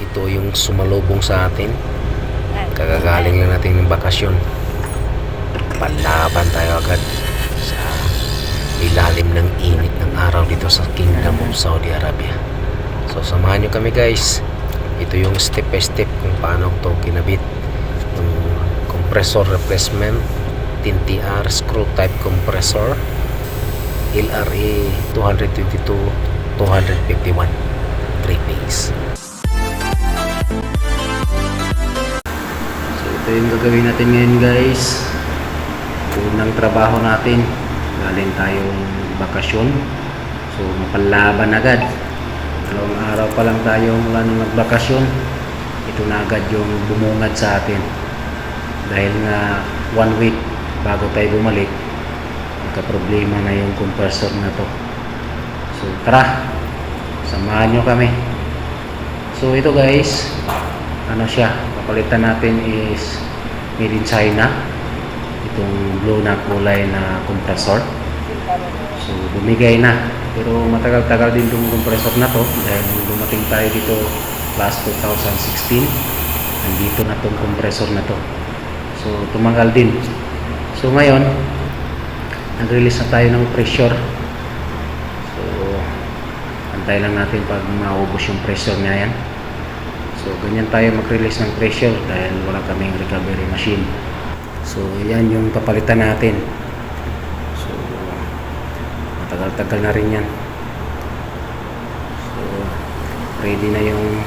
Ito yung sumalubong sa atin. Kagagaling lang natin ng bakasyon. Panlaban tayo agad sa ilalim ng init ng araw dito sa Kingdom of Saudi Arabia. So samahan nyo kami guys. Ito yung step by step kung paano ito kinabit. Yung compressor replacement, TNTR screw type compressor, LRA 222-251 3-phase. So ito yung gagawin natin ngayon guys. Unang trabaho natin, galing tayong bakasyon, so mapalaban agad. Dalawang araw pa lang tayo mula nung nagbakasyon, ito na agad yung bumungad sa atin. Dahil nga 1 week bago tayo bumalik, nagka-problema na yung compressor na to. So tara, samahan nyo kami. So ito guys, ano siya, papalitan natin is made in China. Itong blue na kulay na compressor. So bumigay na, pero matagal-tagal din itong compressor na to dahil dumating tayo dito last 2016, nandito na itong compressor na to. So tumagal din. So ngayon nag-release na tayo ng pressure. So antay lang natin pag maubos yung pressure niya yan. So ganyan tayo mag-release ng pressure dahil wala kaming recovery machine. So yan yung papalitan natin. So matagal-tagal na rin yan. So ready na yung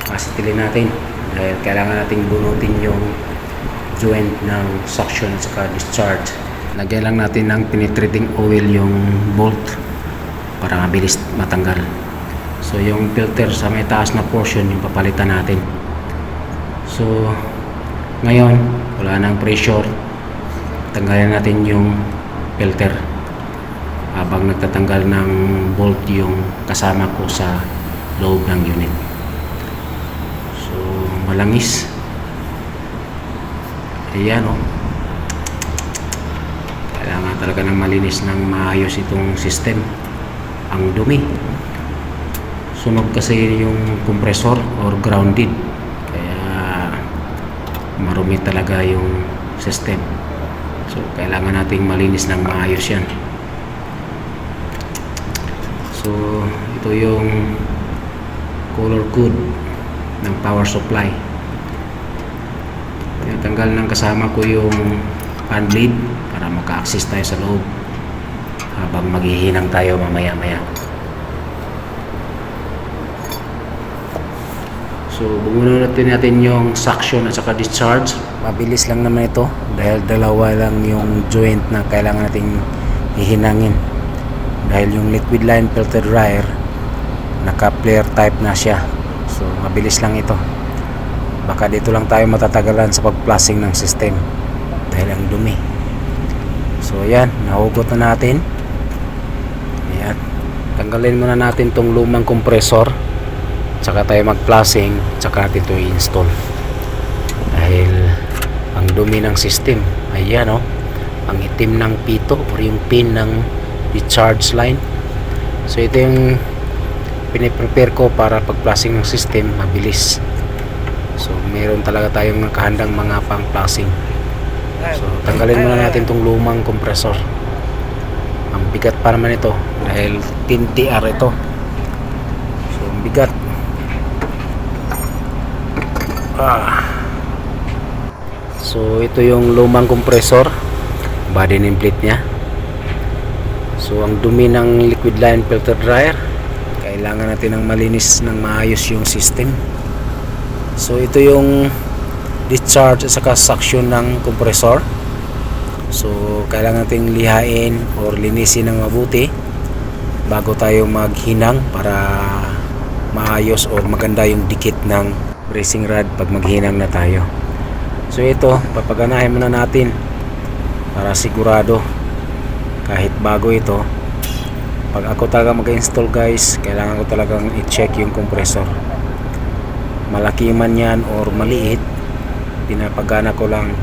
masitilin natin dahil kailangan nating bunutin yung joint ng suction at saka discharge. Lagyan lang natin ng penetrating oil yung bolt para mabilis matanggal. So yung filter sa may taas na portion yung papalitan natin. So ngayon wala nang pressure, tanggalin natin yung filter habang nagtatanggal ng bolt yung kasama ko sa loob ng unit. So malangis. Ayan o. Kailangan talaga ng malinis ng maayos itong system. Ang dumi. Sunog kasi yung compressor or grounded. Marumi talaga yung system. So kailangan nating malinis ng maayos yan. So ito yung color code ng power supply. Tanggal ng kasama ko yung fan blade para maka-access tayo sa loob habang maghihinang tayo mamaya-maya. So bunutin natin yung suction at saka discharge. Mabilis lang naman ito dahil dalawa lang yung joint na kailangan nating hihinangin. Dahil yung liquid line filter dryer naka-flare type na siya. So mabilis lang ito. Baka dito lang tayo matatagalan sa pag-flushing ng system dahil ang dumi. So ayan, nahugot na natin. Ayan. Tanggalin muna natin tong lumang compressor. Tsaka tayo mag-flushing, tsaka natin ito i-install dahil ang dumi ng system. Ayan o, ang itim ng pito or yung pin ng discharge line. So ito yung piniprepare ko para pag-flushing ng system mabilis. So meron talaga tayong nakahandang mga pang-flushing. So tanggalin muna natin itong lumang compressor. Ang bigat pa naman ito dahil TNTR ito. So ang bigat. So ito yung lumang compressor, body nameplate nya. So ang dumi ng liquid line filter dryer, kailangan natin ng malinis ng maayos yung system. So ito yung discharge at saka suction ng compressor. So kailangan nating lihain or linisin ng mabuti bago tayo maghinang para maayos o maganda yung dikit ng bracing rod pag maghinang na tayo. So ito, papaganahin muna natin para sigurado kahit bago ito. Pag ako talaga mag-install guys, kailangan ko talagang i-check yung compressor. Malaki man yan or maliit, pinapagana ko lang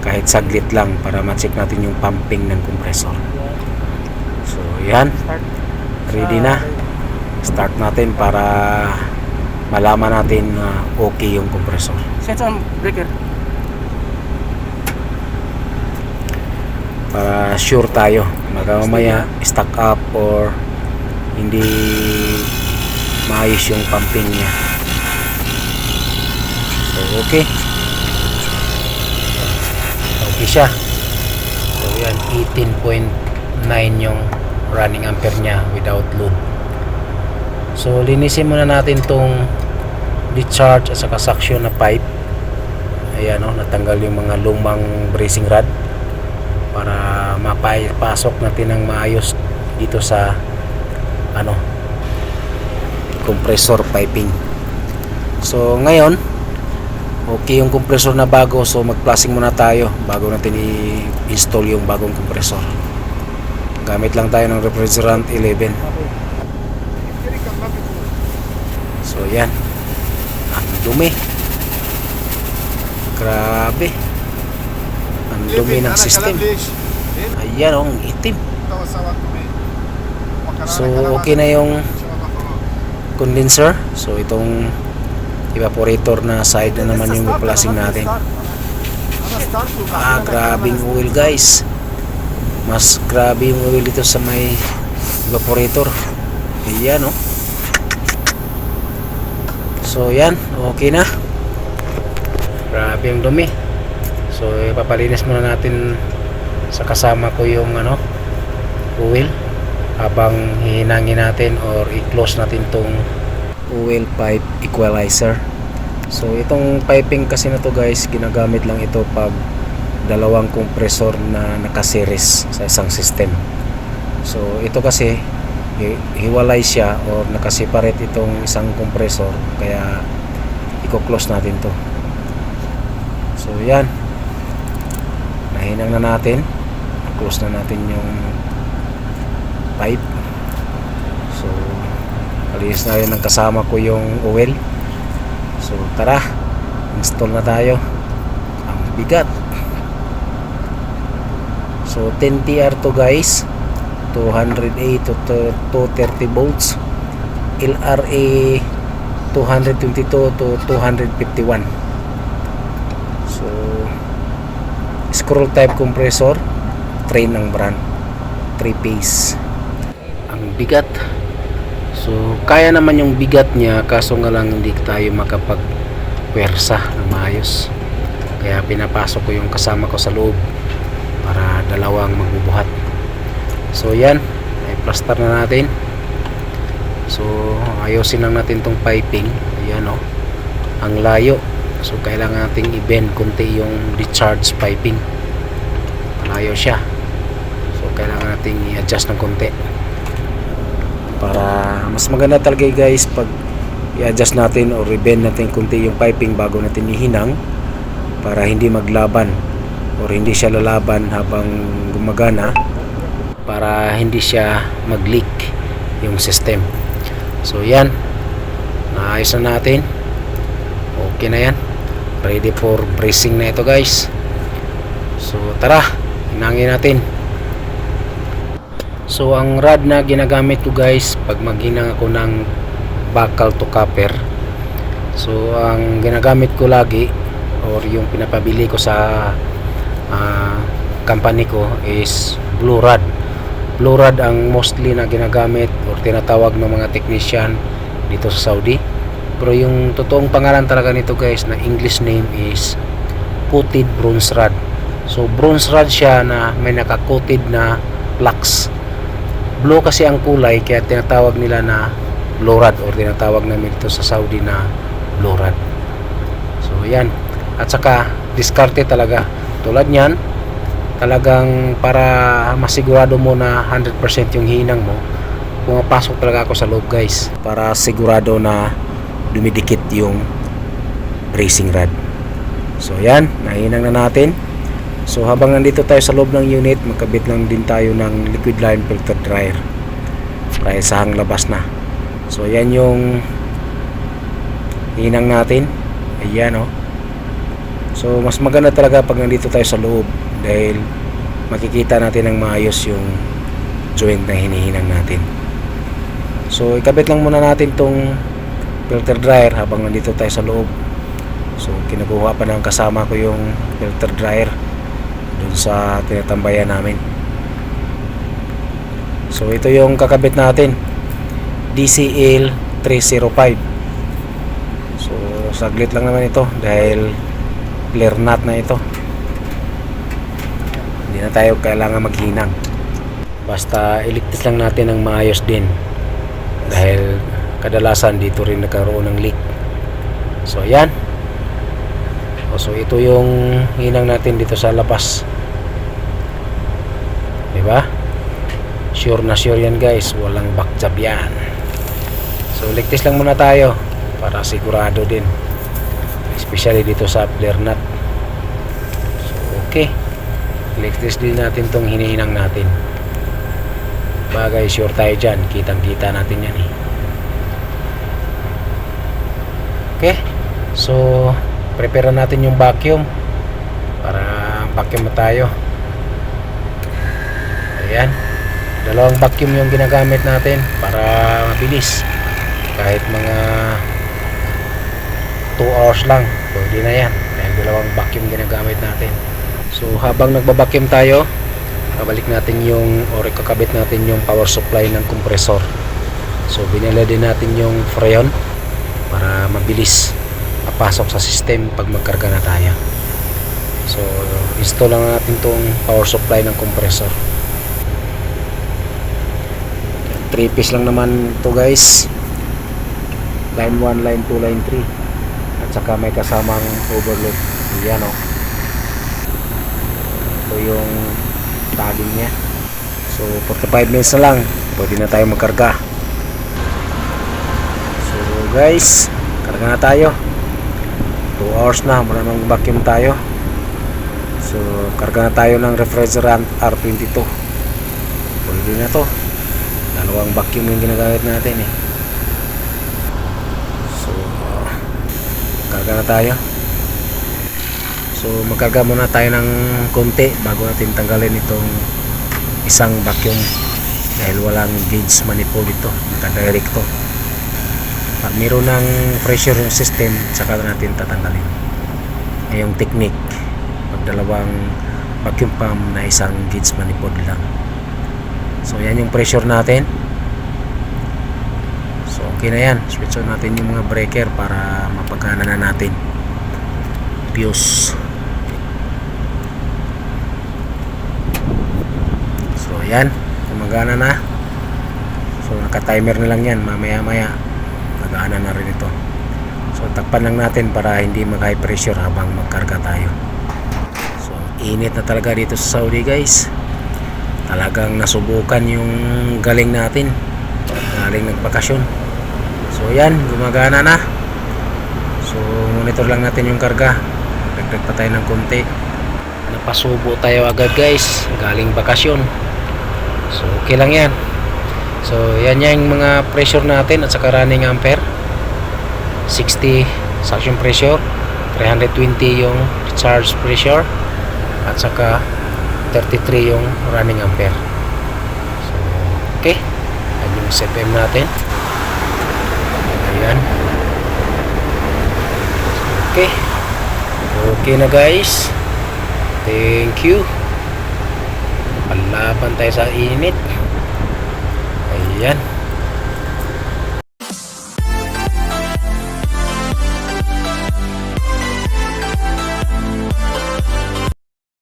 kahit saglit lang para ma-check natin yung pumping ng compressor. So yan, ready na. Start natin para malaman natin na okay yung compressor. Set on breaker. Para sure tayo, baka mamaya stuck up or hindi maayos yung pumping niya. So okay siya. So yan, 18.9 yung running ampere niya without load. So linisin muna natin tong discharge at saka suction na pipe. Ayan o, natanggal yung mga lumang bracing rod para mapasok natin ng maayos dito sa compressor piping. So ngayon okay yung compressor na bago, so mag-flushing muna tayo bago natin i-install yung bagong compressor. Gamit lang tayo ng refrigerant 11. So yan, ang dumi, grabe, ang dumi ng system. Ayan ang itim. So okay na yung condenser. So itong evaporator na side na naman yung flushing natin. Grabing oil guys, mas grabe yung oil dito sa may evaporator. Ayan oh. So yan, okay na. Grabe yung dumi. So ipapalinis muna natin sa kasama ko yung oil habang hihinangin natin or i-close natin tong oil pipe equalizer. So itong piping kasi na to guys, ginagamit lang ito pag dalawang compressor na nakaseries sa isang system. So ito kasi hiwalay siya or nakaseparate itong isang compressor, kaya i-close natin to. So yan, nahinang na natin, close na natin yung pipe. So alinis na rin ng kasama ko yung oil. So tara, install na tayo. Ang bigat. So 10TR to guys, 208 to 230 volts, LRA 222 to 251. So scroll type compressor, Trane ng brand, 3 phase. Ang bigat. So kaya naman yung bigat niya, kaso nga lang hindi tayo makapagpwersa na maayos, kaya pinapasok ko yung kasama ko sa loob para dalawang magbubuhat. So yan, ay plaster na natin. So ayusin lang natin tong piping. Ayan o, ang layo. So kailangan nating i-bend konti yung discharge piping, malayo siya. So kailangan nating i-adjust ng konti para mas maganda talaga guys pag i-adjust natin o i-bend natin konti yung piping bago natin ihinang, para hindi maglaban or hindi siya lalaban habang gumagana, para hindi siya mag-leak yung system. So yan, naayos na natin. Okay na yan, ready for bracing na ito guys. So tara, hinangin natin. So ang rod na ginagamit ko guys pag maghinang ako ng buckle to copper, so ang ginagamit ko lagi or yung pinapabili ko sa company ko is blue rod. Blue rod ang mostly na ginagamit or tinatawag ng mga technician dito sa Saudi. Pero yung totoong pangalan talaga nito guys na English name is coated bronze rod. So bronze rod siya na may naka-coated na flux. Blue kasi ang kulay, kaya tinatawag nila na blue rod or tinatawag namin dito sa Saudi na blue rod. So yan, at saka diskarte talaga. Tulad niyan, talagang para masigurado mo na 100% yung hinang mo, pumapasok talaga ako sa loob guys, para sigurado na dumidikit yung bracing rod. So yan, nahinang na natin. So habang nandito tayo sa loob ng unit, magkabit lang din tayo ng liquid line filter dryer para isahang labas na. So yan yung hinang natin. Ayan o. So mas maganda talaga pag nandito tayo sa loob, dahil makikita natin ng maayos yung joint na hinihinang natin. So ikabit lang muna natin tong filter dryer habang nandito tayo sa loob. So kinukuha pa ng kasama ko yung filter dryer dun sa tinatambayan namin. So ito yung kakabit natin, DCL 305. So saglit lang naman ito dahil clear nut na ito, hindi na tayo kailangan maghinang. Basta iligtas lang natin ng maayos din dahil kadalasan dito rin nagkaroon ng leak. So ayan. So ito yung hinang natin dito sa labas, diba? Sure na sure yan guys, walang back job yan. So ligtas lang muna tayo para sigurado din, especially dito sa flare nut. So okay, ligtas din natin tong hinihinang natin. Bagay sure tayo dyan, kitang kita natin yan eh. Okay, so prepare natin yung vacuum para vacuum na tayo. Ayan, dalawang vacuum yung ginagamit natin para mabilis. Kahit mga 2 hours lang pwede na yan dahil dalawang vacuum ginagamit natin. So habang nagbabacuum tayo, kabalik natin yung kakabit natin yung power supply ng compressor. So binila din natin yung freon para mabilis papasok sa system pag magkarga na tayo. So install lang natin tong power supply ng compressor. 3 piece lang naman to guys, line 1, line 2, line 3, at saka may kasamang overload. Yan o, ito yung tagging nya. So 45 minutes na lang pwede na tayo magkarga. So guys, karga na tayo. 2 hours na mula nang vacuum tayo. So karga na tayo ng refrigerant R22. Pwede na to, dalawang vacuum yung ginagamit natin eh. So karga na tayo. So magkarga muna tayo ng konti bago natin tanggalin itong isang vacuum dahil walang gauge manifold ito, naka-direct to. Pag mayroon ng pressure yung system, saka natin tatanggalin. Yung technique, pag dalawang vacuum pump na isang gauge manifold lang. So yan yung pressure natin. So okay na yan. Switch on natin yung mga breaker para mapagana na natin. Fuse. So yan, gumagana na. So naka-timer na lang yan, mamaya-maya nagana na rin ito. So takpan lang natin para hindi mag-high pressure habang magkarga tayo. So init na talaga dito sa Saudi guys. Talagang nasubukan yung galing natin, galing nagbakasyon. So yan, gumagana na. So monitor lang natin yung karga, dagdag pa tayo ng konti. Napasubo tayo agad guys, galing bakasyon. So okay lang yan. So yan yung mga pressure natin at saka running ampere. 60 suction pressure, 320 yung charge pressure, at saka 33 yung running ampere. So okay, yan yung CPM natin. Ayan. Okay, okay na guys. Thank you. Palaban tayo sa init.